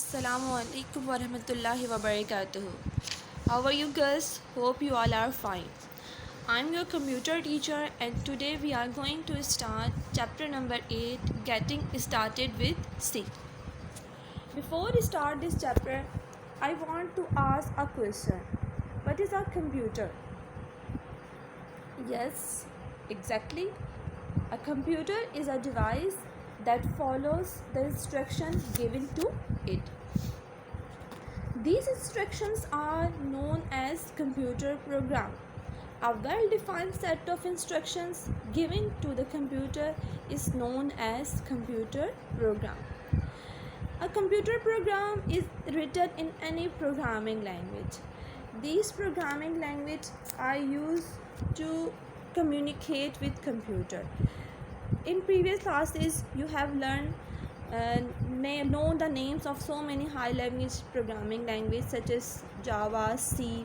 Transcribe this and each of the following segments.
Assalamu alaikum wa rahmatullahi wa barakatuhu. How are you girls? Hope you all are fine. I'm your computer teacher and today we are going to start chapter number 8, Getting Started with C. Before we start this chapter, I want to ask a question. What is a computer? Yes, exactly. A computer is a device that follows the instructions given to it. These instructions are known as computer program. A well-defined set of instructions given to the computer is known as computer program. A computer program is written in any programming language. These programming languages are used to communicate with computer. In previous classes, you have learned known the names of so many high language programming languages such as Java, C.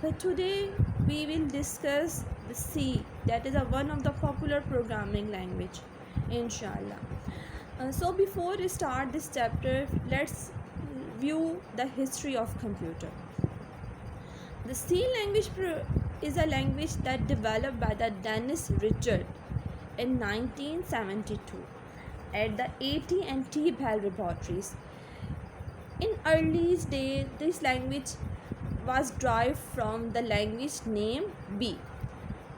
But today we will discuss the C, that is one of the popular programming language, inshallah. So before we start this chapter, let's view the history of computer. The C language is a language that developed by the Dennis Richard in 1972 at the AT&T Bell Laboratories. In early days, this language was derived from the language name B.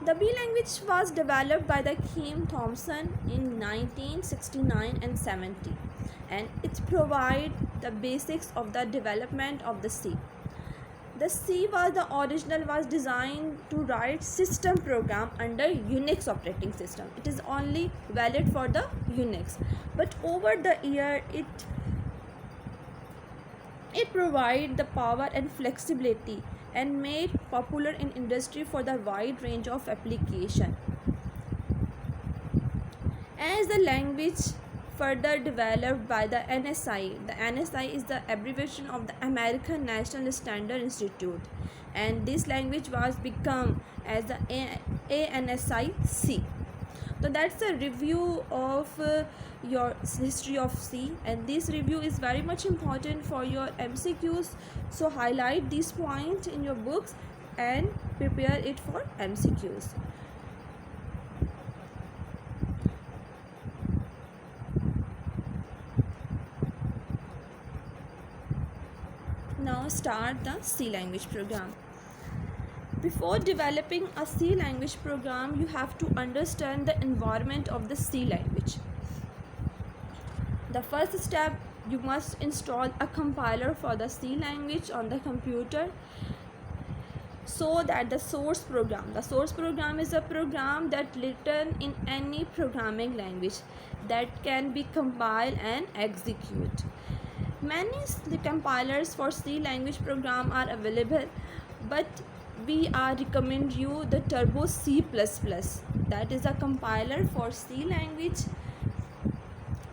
The B language was developed by the Kim Thompson in 1969 and 70, and it provides the basics of the development of the C. The C was designed to write system program under Unix operating system. It is only valid for the Unix. But over the year, it provided the power and flexibility and made popular in industry for the wide range of application. As the language further developed by the NSI. The NSI is the abbreviation of the American National Standard Institute, and this language was become as the ANSI C. So that's a review of your history of C, and this review is very much important for your MCQs. So highlight these points in your books and prepare it for MCQs. Now start the C language program. Before developing a C language program, you have to understand the environment of the C language. The first step, you must install a compiler for the C language on the computer, so that the source program is a program that written in any programming language that can be compiled and execute. Many compilers for C language program are available, but we are recommend you the Turbo C++. That is a compiler for C language.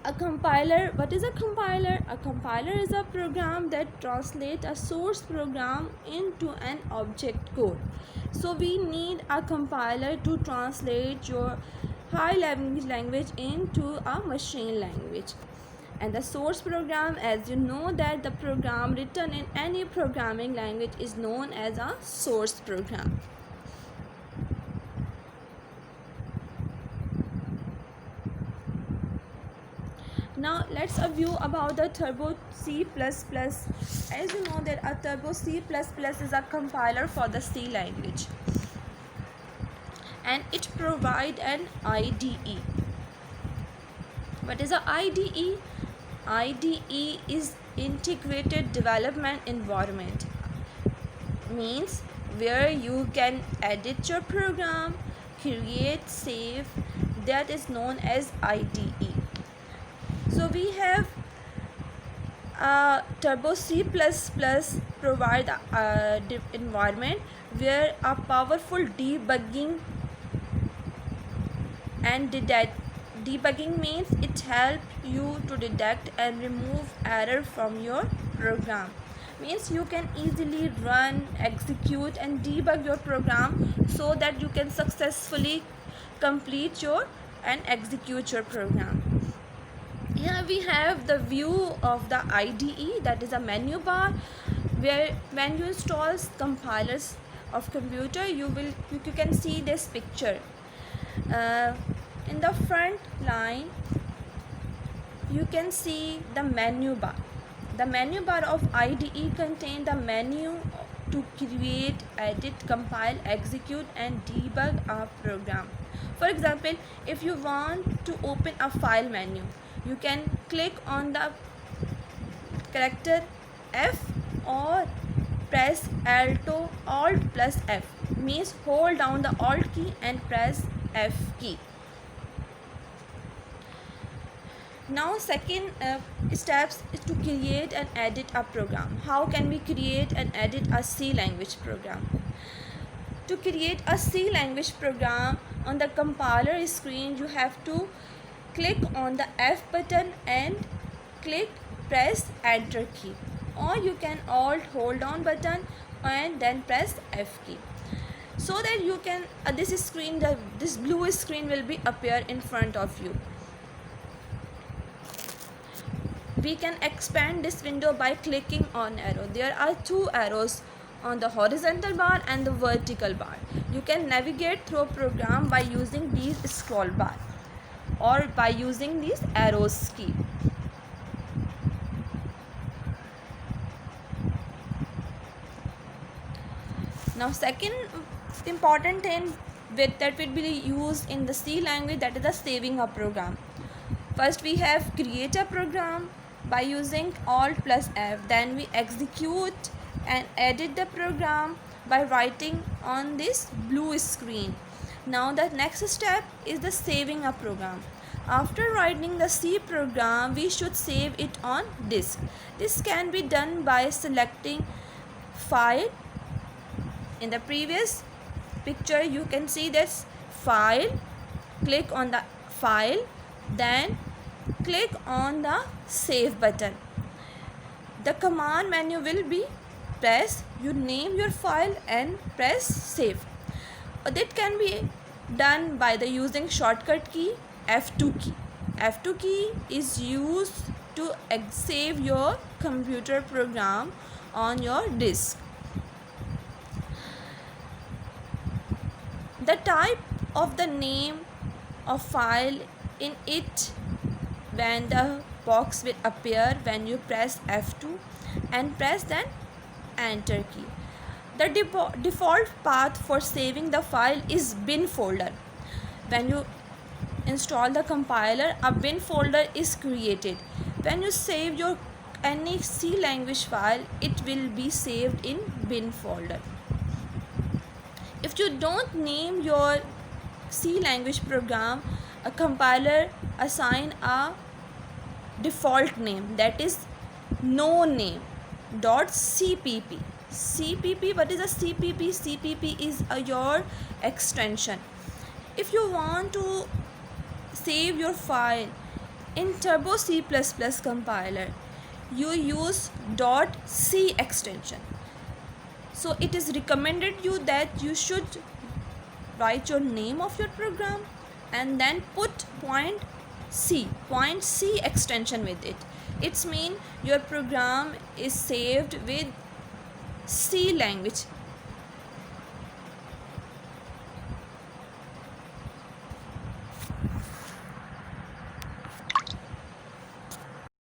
What is a compiler? A compiler is a program that translates a source program into an object code. So we need a compiler to translate your high level language into a machine language. And the source program, as you know, that the program written in any programming language is known as a source program. Now let's view about the Turbo C++. As you know that a Turbo C++ is a compiler for the C language, and it provides an IDE. What is an IDE? IDE is integrated development environment, means where you can edit your program, create, save, that is known as IDE. So we have Turbo C++ provide a environment where a powerful debugging and debugging means it helps you to detect and remove error from your program. Means you can easily run, execute and debug your program so that you can successfully complete and execute your program. Here we have the view of the IDE, that is a menu bar, where when you install compilers of computer, you can see this picture. In the front line you can see the menu bar. The menu bar of IDE contains the menu to create, edit, compile, execute and debug a program. For example, if you want to open a file menu, you can click on the character F or press Alt plus F, means hold down the Alt key and press F key. Now second steps is to create and edit a program. How can we create and edit a C language program? To create a C language program, on the compiler screen you have to click on the F button and press enter key, or you can hold down button and then press F key, so that you can this blue screen will be appear in front of you. We can expand this window by clicking on arrow. There are two arrows on the horizontal bar and the vertical bar. You can navigate through a program by using these scroll bar or by using these arrows key. Now second important thing that will be used in the C language, that is the saving a program. First we have create a program by using Alt plus F. Then we execute and edit the program by writing on this blue screen. Now the next step is the saving a program. After writing the C program, we should save it on disk. This can be done by selecting file. In the previous picture you can see this file, click on the file, then click on the save button. The command menu will be press, you name your file and press save. That can be done by the using shortcut key F2 key. F2 key is used to save your computer program on your disk. The type of the name of file in it, when the box will appear when you press F2 and press then enter key. The default path for saving the file is bin folder. When you install the compiler, a bin folder is created. When you save your any C language file, it will be saved in bin folder. If you don't name your C language program, a compiler assign a default name, that is no name .cpp. CPP, what is a CPP? CPP is your extension. If you want to save your file in Turbo C++ compiler, you use .c extension. So it is recommended you that you should write your name of your program and then put point C extension with it. It's mean your program is saved with C language